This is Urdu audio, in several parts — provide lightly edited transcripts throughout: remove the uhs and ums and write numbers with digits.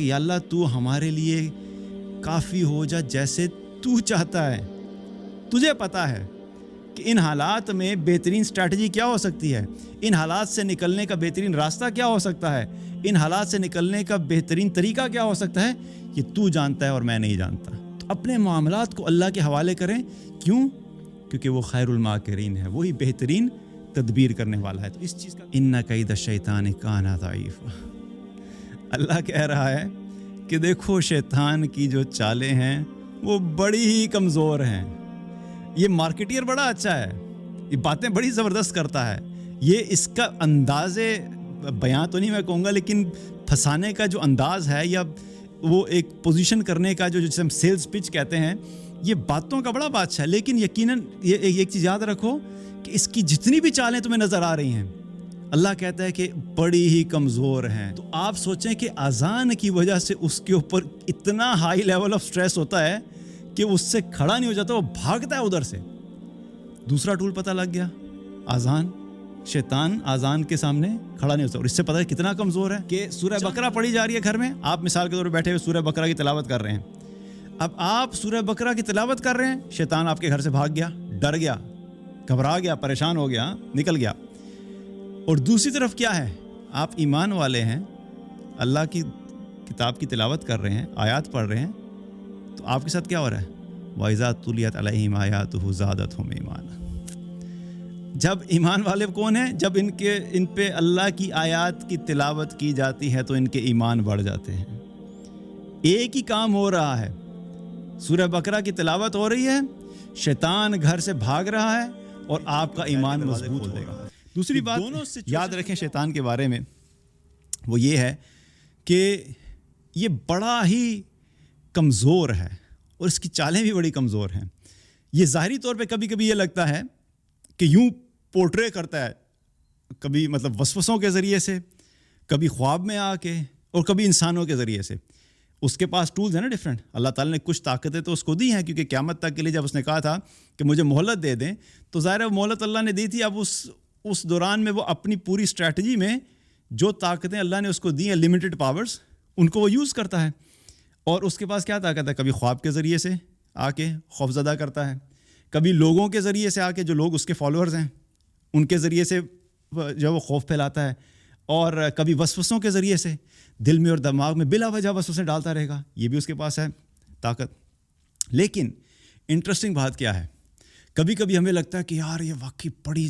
یا اللہ تو ہمارے لیے کافی ہو جا جیسے تو چاہتا ہے. تجھے پتا ہے کہ ان حالات میں بہترین اسٹریٹجی کیا ہو سکتی ہے, ان حالات سے نکلنے کا بہترین راستہ کیا ہو سکتا ہے, ان حالات سے نکلنے کا بہترین طریقہ کیا ہو سکتا ہے, یہ تو جانتا ہے اور میں نہیں جانتا. تو اپنے معاملات کو اللہ کے حوالے کریں. کیوں؟ کیونکہ وہ خیر الماکرین ہے, وہی بہترین تدبیر کرنے والا ہے. تو اس چیز کا ان کید الشیطان کان ضعیف, اللہ کہہ رہا ہے کہ دیکھو شیطان کی جو چالیں ہیں وہ بڑی ہی کمزور ہیں. یہ مارکیٹیر بڑا اچھا ہے, یہ باتیں بڑی زبردست کرتا ہے, یہ اس کا انداز بیان تو نہیں میں کہوں گا, لیکن پھنسانے کا جو انداز ہے یا وہ ایک پوزیشن کرنے کا جو جسے ہم سیلز پچ کہتے ہیں, یہ باتوں کا بڑا بادشاہ ہے. لیکن یقیناً یہ ایک چیز یاد رکھو کہ اس کی جتنی بھی چالیں تمہیں نظر آ رہی ہیں, اللہ کہتا ہے کہ بڑی ہی کمزور ہیں. تو آپ سوچیں کہ اذان کی وجہ سے اس کے اوپر اتنا ہائی لیول آف سٹریس ہوتا ہے کہ اس سے کھڑا نہیں ہو جاتا, وہ بھاگتا ہے ادھر سے. دوسرا ٹول پتہ لگ گیا, اذان. شیطان اذان کے سامنے کھڑا نہیں ہوتا, اور اس سے پتہ ہے کتنا کمزور ہے. کہ سورہ بقرہ پڑھی جا رہی ہے گھر میں, آپ مثال کے طور پہ بیٹھے ہوئے سورہ بقرہ کی تلاوت کر رہے ہیں. اب آپ سورہ بقرہ کی تلاوت کر رہے ہیں, شیطان آپ کے گھر سے بھاگ گیا, ڈر گیا, گھبرا گیا, پریشان ہو گیا, نکل گیا. اور دوسری طرف کیا ہے, آپ ایمان والے ہیں, اللہ کی کتاب کی تلاوت کر رہے ہیں, آیات پڑھ رہے ہیں, تو آپ کے ساتھ کیا ہو رہا ہے, وَإِذَا تُلِيَتْ عَلَيْهِمْ آيَاتُهُ زَادَتْهُمْ ایمانا. جب ایمان والے کون ہیں, جب ان پہ اللہ کی آیات کی تلاوت کی جاتی ہے تو ان کے ایمان بڑھ جاتے ہیں. ایک ہی کام ہو رہا ہے, سورہ بقرہ کی تلاوت ہو رہی ہے, شیطان گھر سے بھاگ رہا ہے اور آپ کا ایمان مضبوط ہو رہا ہے. دوسری بات یاد رکھیں شیطان کے بارے میں, وہ یہ ہے کہ یہ بڑا ہی کمزور ہے اور اس کی چالیں بھی بڑی کمزور ہیں. یہ ظاہری طور پہ کبھی کبھی یہ لگتا ہے کہ یوں پورٹرے کرتا ہے, کبھی مطلب وسوسوں کے ذریعے سے, کبھی خواب میں آ کے, اور کبھی انسانوں کے ذریعے سے. اس کے پاس ٹولز ہیں نا ڈفرینٹ. اللہ تعالیٰ نے کچھ طاقتیں تو اس کو دی ہیں, کیونکہ قیامت تک کے لیے جب اس نے کہا تھا کہ مجھے مہلت دے دیں, تو ظاہر ہے مہلت اللہ نے دی تھی. اب اس دوران میں وہ اپنی پوری اسٹریٹجی میں جو طاقتیں اللہ نے اس کو دی ہیں, لمیٹڈ پاورز, ان کو وہ یوز کرتا ہے. اور اس کے پاس کیا طاقت ہے, کبھی خواب کے ذریعے سے آ کے خوف زدہ کرتا ہے, کبھی لوگوں کے ذریعے سے آ کے, جو لوگ اس کے فالوورز ہیں ان کے ذریعے سے جو وہ خوف پھیلاتا ہے, اور کبھی وسوسوں کے ذریعے سے دل میں اور دماغ میں بلا وجہ وسوسے ڈالتا رہے گا. یہ بھی اس کے پاس ہے طاقت. لیکن انٹرسٹنگ بات کیا ہے, کبھی کبھی ہمیں لگتا ہے کہ یار یہ واقعی بڑی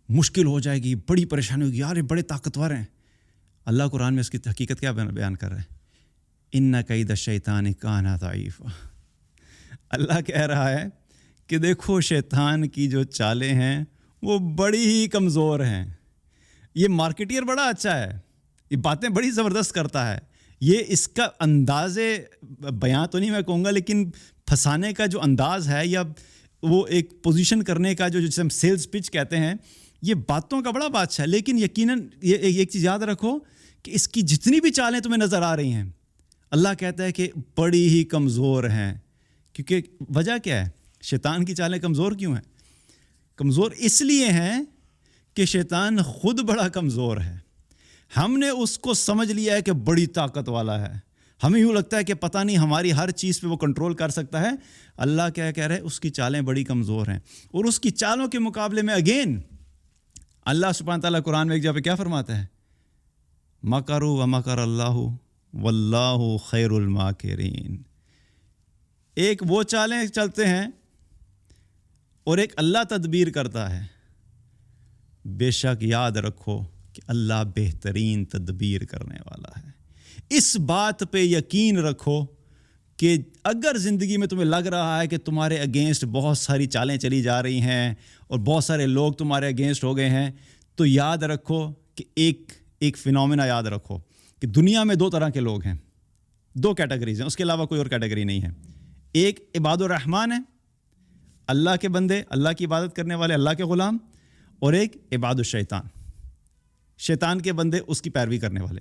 مشکل ہو جائے گی, بڑی پریشانی ہوگی, یار یہ بڑے طاقتور ہیں. اللہ قرآن میں اس کی حقیقت کیا بیان کر رہے ہیں, ان کید الشیطان کان ضعیف. اللہ کہہ رہا ہے کہ دیکھو شیطان کی جو چالیں ہیں وہ بڑی ہی کمزور ہیں. یہ مارکیٹیر بڑا اچھا ہے, یہ باتیں بڑی زبردست کرتا ہے, یہ اس کا انداز بیان تو نہیں میں کہوں گا, لیکن پھنسانے کا جو انداز ہے یا وہ ایک پوزیشن کرنے کا جو جسے ہم سیلز پچ کہتے ہیں, یہ باتوں کا بڑا بادشاہ ہے. لیکن یقیناً یہ ایک چیز یاد رکھو کہ اس کی جتنی بھی چالیں تمہیں نظر آ رہی ہیں, اللہ کہتا ہے کہ بڑی ہی کمزور ہیں. کیونکہ وجہ کیا ہے, شیطان کی چالیں کمزور کیوں ہیں؟ کمزور اس لیے ہیں کہ شیطان خود بڑا کمزور ہے. ہم نے اس کو سمجھ لیا ہے کہ بڑی طاقت والا ہے, ہمیں یوں لگتا ہے کہ پتہ نہیں ہماری ہر چیز پہ وہ کنٹرول کر سکتا ہے. اللہ کیا کہہ رہے ہیں, اس کی چالیں بڑی کمزور ہیں. اور اس کی چالوں کے مقابلے میں اگین اللہ سبحانہ تعالیٰ قرآن میں ایک جگہ پہ کیا فرماتا ہے, مکروا ومکر اللہ واللہ خیر الماکرین. ایک وہ چالیں چلتے ہیں اور ایک اللہ تدبیر کرتا ہے. بے شک یاد رکھو کہ اللہ بہترین تدبیر کرنے والا ہے. اس بات پہ یقین رکھو کہ اگر زندگی میں تمہیں لگ رہا ہے کہ تمہارے اگینسٹ بہت ساری چالیں چلی جا رہی ہیں اور بہت سارے لوگ تمہارے اگینسٹ ہو گئے ہیں, تو یاد رکھو کہ ایک فینومینا یاد رکھو کہ دنیا میں دو طرح کے لوگ ہیں, دو کیٹیگریز ہیں, اس کے علاوہ کوئی اور کیٹیگری نہیں ہے. ایک عباد الرحمن ہے, اللہ کے بندے, اللہ کی عبادت کرنے والے, اللہ کے غلام, اور ایک عباد الشیطان, شیطان کے بندے, اس کی پیروی کرنے والے.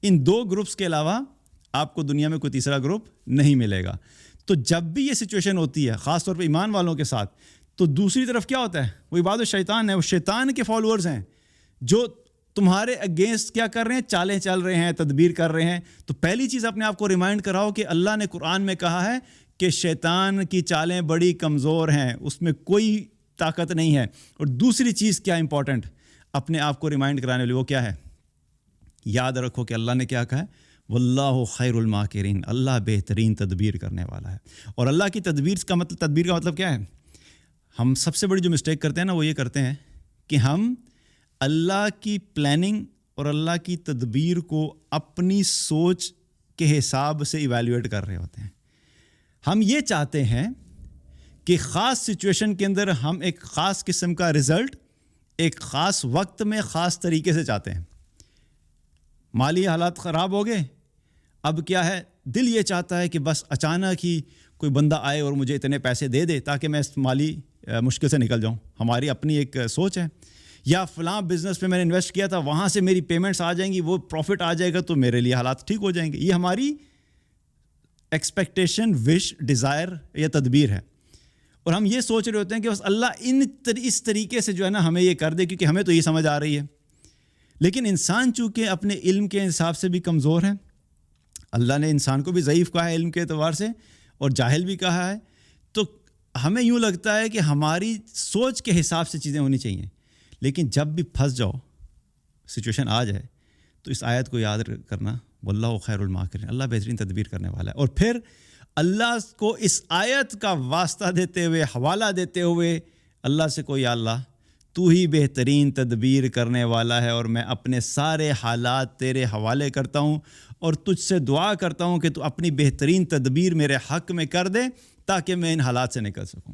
ان دو گروپس کے علاوہ آپ کو دنیا میں کوئی تیسرا گروپ نہیں ملے گا. تو جب بھی یہ سچویشن ہوتی ہے, خاص طور پہ ایمان والوں کے ساتھ, تو دوسری طرف کیا ہوتا ہے, وہ عباد الشیطان ہے, وہ شیطان کے فالوورز ہیں جو تمہارے اگینسٹ کیا کر رہے ہیں؟ چالیں چل رہے ہیں، تدبیر کر رہے ہیں. تو پہلی چیز اپنے آپ کو ریمائنڈ کراؤ کہ اللہ نے قرآن میں کہا ہے کہ شیطان کی چالیں بڑی کمزور ہیں، اس میں کوئی طاقت نہیں ہے. اور دوسری چیز کیا امپورٹنٹ اپنے آپ کو ریمائنڈ کرانے والی، وہ کیا ہے؟ یاد رکھو کہ اللہ نے کیا کہا ہے؟ واللہ خیر الماکرین، اللہ بہترین تدبیر کرنے والا ہے. اور اللہ کی تدبیر کا مطلب کیا ہے؟ ہم سب سے بڑی جو مسٹیک کرتے ہیں نا، وہ یہ کرتے ہیں کہ ہم اللہ کی پلاننگ اور اللہ کی تدبیر کو اپنی سوچ کے حساب سے ایویلیویٹ کر رہے ہوتے ہیں. ہم یہ چاہتے ہیں کہ خاص سچویشن کے اندر ہم ایک خاص قسم کا رزلٹ ایک خاص وقت میں خاص طریقے سے چاہتے ہیں. مالی حالات خراب ہو گئے، اب کیا ہے؟ دل یہ چاہتا ہے کہ بس اچانک ہی کوئی بندہ آئے اور مجھے اتنے پیسے دے دے تاکہ میں اس مالی مشکل سے نکل جاؤں. ہماری اپنی ایک سوچ ہے. یا فلاں بزنس پہ میں نے انویسٹ کیا تھا، وہاں سے میری پیمنٹس آ جائیں گی، وہ پروفٹ آ جائے گا تو میرے لیے حالات ٹھیک ہو جائیں گے. یہ ہماری ایکسپیکٹیشن، وش، ڈیزائر یا تدبیر ہے. اور ہم یہ سوچ رہے ہوتے ہیں کہ بس اللہ اس طریقے سے جو ہے نا ہمیں یہ کر دے، کیونکہ ہمیں تو یہ سمجھ آ رہی ہے. لیکن انسان چونکہ اپنے علم کے حساب سے بھی کمزور ہے، اللہ نے انسان کو بھی ضعیف کہا ہے علم کے اعتبار سے اور جاہل بھی کہا ہے، تو ہمیں یوں لگتا ہے کہ ہماری سوچ کے حساب سے چیزیں ہونی چاہیے. لیکن جب بھی پھنس جاؤ، سچویشن آ جائے، تو اس آیت کو یاد کرنا، واللہ خیر الماکرین، اللہ بہترین تدبیر کرنے والا ہے. اور پھر اللہ کو اس آیت کا واسطہ دیتے ہوئے، حوالہ دیتے ہوئے اللہ سے کو، یا اللہ تو ہی بہترین تدبیر کرنے والا ہے، اور میں اپنے سارے حالات تیرے حوالے کرتا ہوں اور تجھ سے دعا کرتا ہوں کہ تو اپنی بہترین تدبیر میرے حق میں کر دے تاکہ میں ان حالات سے نکل سکوں.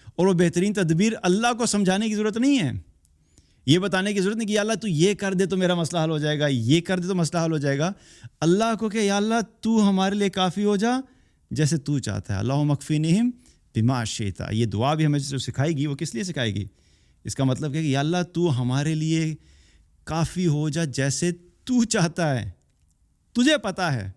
اور وہ بہترین تدبیر اللہ کو سمجھانے کی ضرورت نہیں ہے، یہ بتانے کی ضرورت نہیں کہ یا اللہ تو یہ کر دے تو میرا مسئلہ حل ہو جائے گا، یہ کر دے تو مسئلہ حل ہو جائے گا. اللہ کو کہ یا اللہ تو ہمارے لیے کافی ہو جا جیسے تو چاہتا ہے. اللہم اکفینہم بما شئت. یہ دعا بھی ہمیں جو سکھائے گی وہ کس لیے سکھائے گی؟ اس کا مطلب کہ یا اللہ تو ہمارے لیے کافی ہو جا جیسے تو چاہتا ہے. تجھے پتہ ہے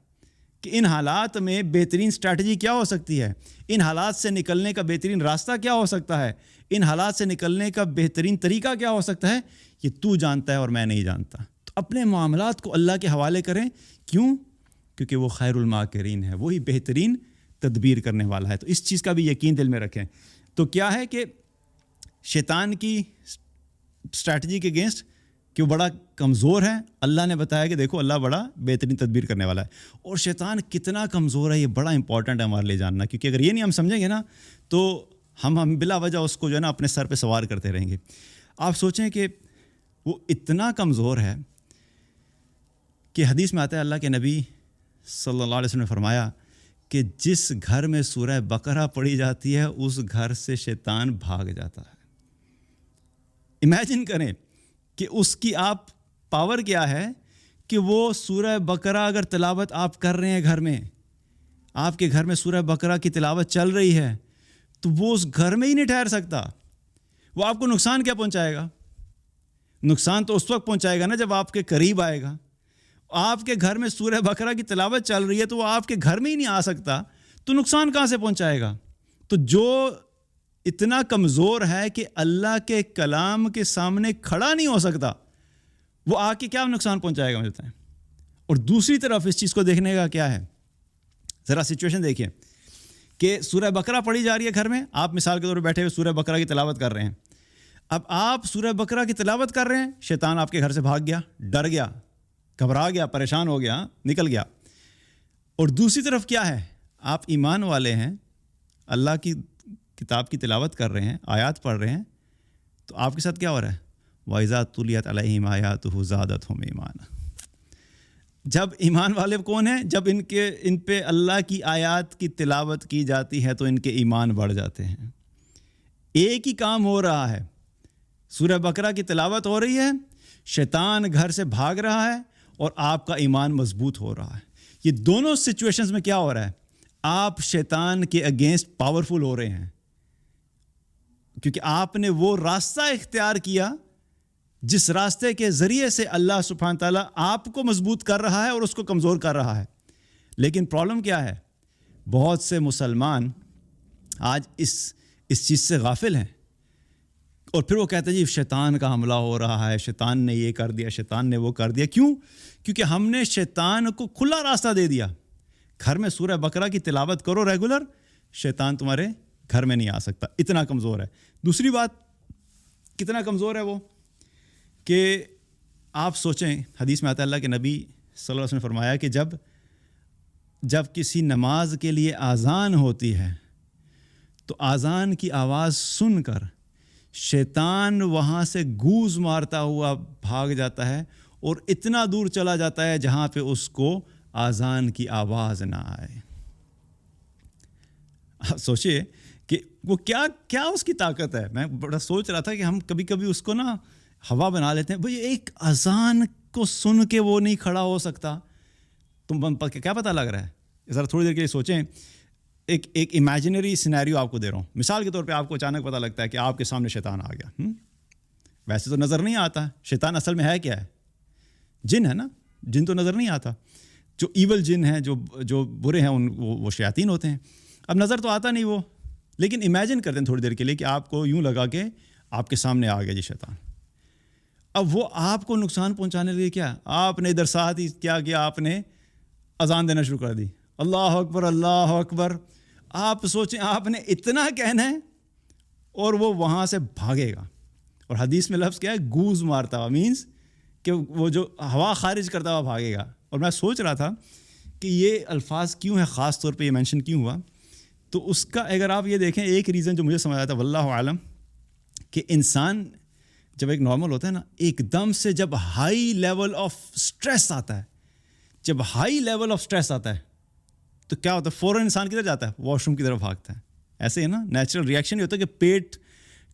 کہ ان حالات میں بہترین اسٹریٹجی کیا ہو سکتی ہے، ان حالات سے نکلنے کا بہترین راستہ کیا ہو سکتا ہے، ان حالات سے نکلنے کا بہترین طریقہ کیا ہو سکتا ہے، یہ تو جانتا ہے اور میں نہیں جانتا. تو اپنے معاملات کو اللہ کے حوالے کریں. کیوں؟ کیونکہ وہ خیر الماکرین ہے، وہی بہترین تدبیر کرنے والا ہے. تو اس چیز کا بھی یقین دل میں رکھیں. تو کیا ہے کہ شیطان کی اسٹریٹجی کے اگینسٹ کہ وہ بڑا کمزور ہے، اللہ نے بتایا کہ دیکھو اللہ بڑا بہترین تدبیر کرنے والا ہے. اور شیطان کتنا کمزور ہے یہ بڑا امپورٹنٹ ہے ہمارے لیے جاننا، کیونکہ اگر یہ نہیں ہم سمجھیں گے نا تو ہم بلا وجہ اس کو جو ہے نا اپنے سر پہ سوار کرتے رہیں گے. آپ سوچیں کہ وہ اتنا کمزور ہے کہ حدیث میں آتا ہے اللہ کے نبی صلی اللہ علیہ وسلم نے فرمایا کہ جس گھر میں سورہ بقرہ پڑھی جاتی ہے اس گھر سے شیطان بھاگ جاتا ہے. امیجن کریں کہ اس کی آپ پاور کیا ہے کہ وہ سورہ بقرہ اگر تلاوت آپ کر رہے ہیں گھر میں، آپ کے گھر میں سورہ بقرہ کی تلاوت چل رہی ہے، تو وہ اس گھر میں ہی نہیں ٹھہر سکتا. وہ آپ کو نقصان کیا پہنچائے گا؟ نقصان تو اس وقت پہنچائے گا نا جب آپ کے قریب آئے گا. آپ کے گھر میں سورہ بقرہ کی تلاوت چل رہی ہے تو وہ آپ کے گھر میں ہی نہیں آ سکتا، تو نقصان کہاں سے پہنچائے گا؟ تو جو اتنا کمزور ہے کہ اللہ کے کلام کے سامنے کھڑا نہیں ہو سکتا، وہ آ کے کیا نقصان پہنچائے گا مجھے بتائیں. اور دوسری طرف اس چیز کو دیکھنے کا کیا ہے، ذرا سچویشن دیکھیں کہ سورہ بقرہ پڑھی جا رہی ہے گھر میں، آپ مثال کے طور پہ بیٹھے ہوئے سورہ بقرہ کی تلاوت کر رہے ہیں. اب آپ سورہ بقرہ کی تلاوت کر رہے ہیں، شیطان آپ کے گھر سے بھاگ گیا، ڈر گیا، گھبرا گیا، پریشان ہو گیا، نکل گیا. اور دوسری طرف کیا ہے، آپ ایمان والے ہیں، اللہ کی کتاب کی تلاوت کر رہے ہیں، آیات پڑھ رہے ہیں، تو آپ کے ساتھ کیا ہو رہا ہے؟ وَإِذَا تُلِيَتْ عَلَيْهِمْ آيَاتُهُ زَادَتْهُمْ ایمانا. جب ایمان والے کون ہیں؟ جب ان پہ اللہ کی آیات کی تلاوت کی جاتی ہے تو ان کے ایمان بڑھ جاتے ہیں. ایک ہی کام ہو رہا ہے، سورہ بقرہ کی تلاوت ہو رہی ہے، شیطان گھر سے بھاگ رہا ہے اور آپ کا ایمان مضبوط ہو رہا ہے. یہ دونوں سچویشنز میں کیا ہو رہا ہے؟ آپ شیطان کے اگینسٹ پاورفل ہو رہے ہیں، کیونکہ آپ نے وہ راستہ اختیار کیا جس راستے کے ذریعے سے اللہ سبحانہ تعالیٰ آپ کو مضبوط کر رہا ہے اور اس کو کمزور کر رہا ہے. لیکن پرابلم کیا ہے؟ بہت سے مسلمان آج اس چیز سے غافل ہیں اور پھر وہ کہتے ہیں جی شیطان کا حملہ ہو رہا ہے، شیطان نے یہ کر دیا، شیطان نے وہ کر دیا. کیوں؟ کیونکہ ہم نے شیطان کو کھلا راستہ دے دیا. گھر میں سورہ بقرہ کی تلاوت کرو ریگولر، شیطان تمہارے گھر میں نہیں آ سکتا، اتنا کمزور ہے. دوسری بات کتنا کمزور ہے وہ کہ آپ سوچیں، حدیث میں آتا ہے اللہ کے نبی صلی اللہ علیہ وسلم نے فرمایا کہ جب کسی نماز کے لیے اذان ہوتی ہے تو اذان کی آواز سن کر شیطان وہاں سے گوز مارتا ہوا بھاگ جاتا ہے اور اتنا دور چلا جاتا ہے جہاں پہ اس کو اذان کی آواز نہ آئے. آپ سوچئے کہ وہ کیا اس کی طاقت ہے. میں بڑا سوچ رہا تھا کہ ہم کبھی کبھی اس کو نا ہوا بنا لیتے ہیں. بھئی ایک اذان کو سن کے وہ نہیں کھڑا ہو سکتا. تم کیا پتہ لگ رہا ہے؟ ذرا تھوڑی دیر کے لیے سوچیں. ایک امیجنری سینیریو آپ کو دے رہا ہوں. مثال کے طور پہ آپ کو اچانک پتہ لگتا ہے کہ آپ کے سامنے شیطان آ گیا. ویسے تو نظر نہیں آتا. شیطان اصل میں ہے کیا ہے؟ جن ہے نا. جن تو نظر نہیں آتا. جو ایول جن ہیں، جو برے ہیں، وہ شیاطین ہوتے ہیں. اب نظر تو آتا نہیں وہ، لیکن امیجن کرتے ہیں تھوڑی دیر کے لیے کہ آپ کو یوں لگا کہ آپ کے سامنے آ گیا جی شیطان. اب وہ آپ کو نقصان پہنچانے لگے کیا؟ آپ نے ادھر ساتھ ہی کیا آپ نے اذان دینا شروع کر دی. اللہ اکبر اللہ اکبر. آپ سوچیں آپ نے اتنا کہنا ہے اور وہ وہاں سے بھاگے گا. اور حدیث میں لفظ کیا ہے؟ گوز مارتا ہوا، مینس کہ وہ جو ہوا خارج کرتا ہوا بھاگے گا. اور میں سوچ رہا تھا کہ یہ الفاظ کیوں ہیں، خاص طور پہ یہ مینشن کیوں ہوا. تو اس کا اگر آپ یہ دیکھیں، ایک ریزن جو مجھے سمجھ آیا تھا واللہ عالم، کہ انسان جب ایک نارمل ہوتا ہے نا، ایک دم سے جب ہائی لیول آف سٹریس آتا ہے، جب ہائی لیول آف سٹریس آتا ہے تو کیا ہوتا ہے؟ فوراً انسان کدھر جاتا ہے؟ واش روم کی طرف بھاگتا ہے. ایسے ہی نا نیچرل ریئیکشن یہ ہوتا ہے کہ پیٹ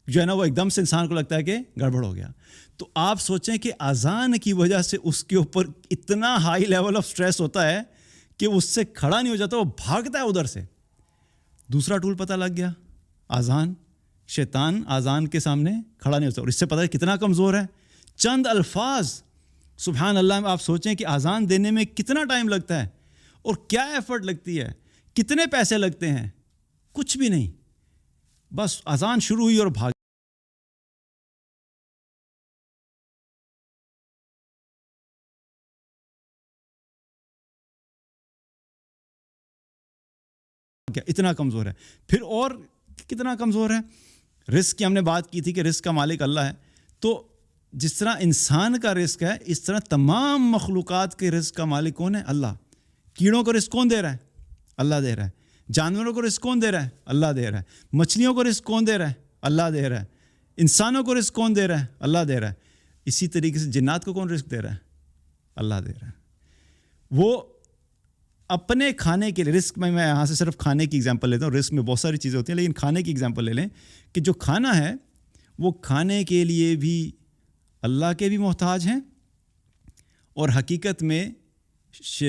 جو ہے نا وہ ایک دم سے انسان کو لگتا ہے کہ گڑبڑ ہو گیا. تو آپ سوچیں کہ اذان کی وجہ سے اس کے اوپر اتنا ہائی لیول آف سٹریس ہوتا ہے کہ اس سے کھڑا نہیں ہو جاتا، وہ بھاگتا ہے ادھر سے. دوسرا ٹول پتہ لگ گیا، اذان. شیطان اذان کے سامنے کھڑا نہیں ہوتا. اور اس سے پتہ ہے کتنا کمزور ہے. چند الفاظ سبحان اللہ میں آپ سوچیں کہ اذان دینے میں کتنا ٹائم لگتا ہے اور کیا ایفرٹ لگتی ہے، کتنے پیسے لگتے ہیں. کچھ بھی نہیں، بس اذان شروع ہوئی اور بھاگ گیا. اتنا کمزور ہے. پھر اور کتنا کمزور ہے. رزق کی ہم نے بات کی تھی کہ رزق کا مالک اللہ ہے. تو جس طرح انسان کا رزق ہے، اس طرح تمام مخلوقات کے رزق کا مالک کون ہے؟ اللہ. کیڑوں کو رزق کون دے رہا ہے؟ اللہ دے رہا ہے. جانوروں کو رزق کون دے رہا ہے؟ اللہ دے رہا ہے. مچھلیوں کو رزق کون دے رہا ہے؟ اللہ دے رہا ہے. انسانوں کو رزق کون دے رہا ہے؟ اللہ دے رہا ہے. اسی طریقے سے جنات کو کون رزق دے رہا ہے؟ اللہ دے رہا ہے. وہ اپنے کھانے کے لیے رزق میں یہاں سے صرف کھانے کی ایگزامپل لیتا ہوں. رزق میں بہت ساری چیزیں ہوتی ہیں، لیکن کھانے کی ایگزامپل لے لیں کہ جو کھانا ہے وہ کھانے کے لیے بھی اللہ کے بھی محتاج ہیں، اور حقیقت میں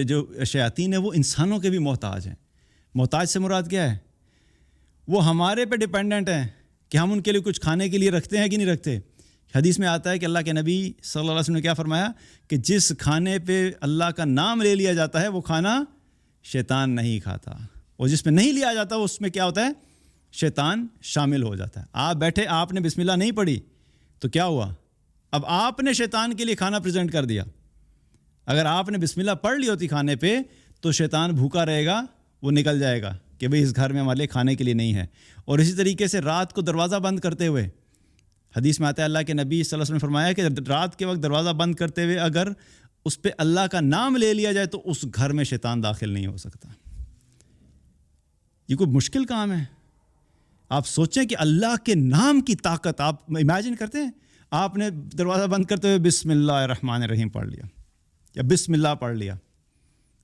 جو شیاطین ہیں وہ انسانوں کے بھی محتاج ہیں. محتاج سے مراد کیا ہے؟ وہ ہمارے پہ ڈیپینڈنٹ ہیں کہ ہم ان کے لیے کچھ کھانے کے لیے رکھتے ہیں کہ نہیں رکھتے. حدیث میں آتا ہے کہ اللہ کے نبی صلی اللہ علیہ وسلم نے کیا فرمایا کہ جس کھانے پہ اللہ کا نام لے لیا جاتا ہے وہ کھانا شیطان نہیں کھاتا، اور جس میں نہیں لیا جاتا اس میں کیا ہوتا ہے؟ شیطان شامل ہو جاتا ہے. آپ بیٹھے، آپ نے بسم اللہ نہیں پڑھی تو کیا ہوا؟ اب آپ نے شیطان کے لیے کھانا پریزنٹ کر دیا. اگر آپ نے بسم اللہ پڑھ لی ہوتی کھانے پہ تو شیطان بھوکا رہے گا، وہ نکل جائے گا کہ بھئی اس گھر میں ہمارے لیے کھانے کے لیے نہیں ہے. اور اسی طریقے سے رات کو دروازہ بند کرتے ہوئے حدیث میں آتا ہے اللہ کے نبی صلی اللہ علیہ وسلم نے فرمایا کہ رات کے وقت دروازہ بند کرتے ہوئے اگر اس پہ اللہ کا نام لے لیا جائے تو اس گھر میں شیطان داخل نہیں ہو سکتا. یہ کوئی مشکل کام ہے؟ آپ سوچیں کہ اللہ کے نام کی طاقت آپ امیجن کرتے ہیں. آپ نے دروازہ بند کرتے ہوئے بسم اللہ الرحمن الرحیم پڑھ لیا یا بسم اللہ پڑھ لیا،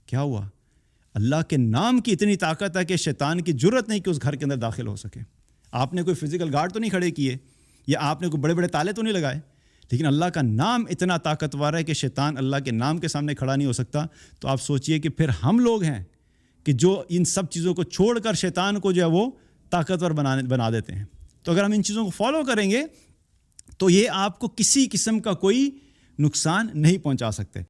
کیا ہوا؟ اللہ کے نام کی اتنی طاقت ہے کہ شیطان کی جرت نہیں کہ اس گھر کے اندر داخل ہو سکے. آپ نے کوئی فزیکل گارڈ تو نہیں کھڑے کیے یا آپ نے کوئی بڑے بڑے تالے تو نہیں لگائے، لیکن اللہ کا نام اتنا طاقتور ہے کہ شیطان اللہ کے نام کے سامنے کھڑا نہیں ہو سکتا. تو آپ سوچئے کہ پھر ہم لوگ ہیں کہ جو ان سب چیزوں کو چھوڑ کر شیطان کو جو ہے وہ طاقتور بنا دیتے ہیں. تو اگر ہم ان چیزوں کو فالو کریں گے تو یہ آپ کو کسی قسم کا کوئی نقصان نہیں پہنچا سکتے.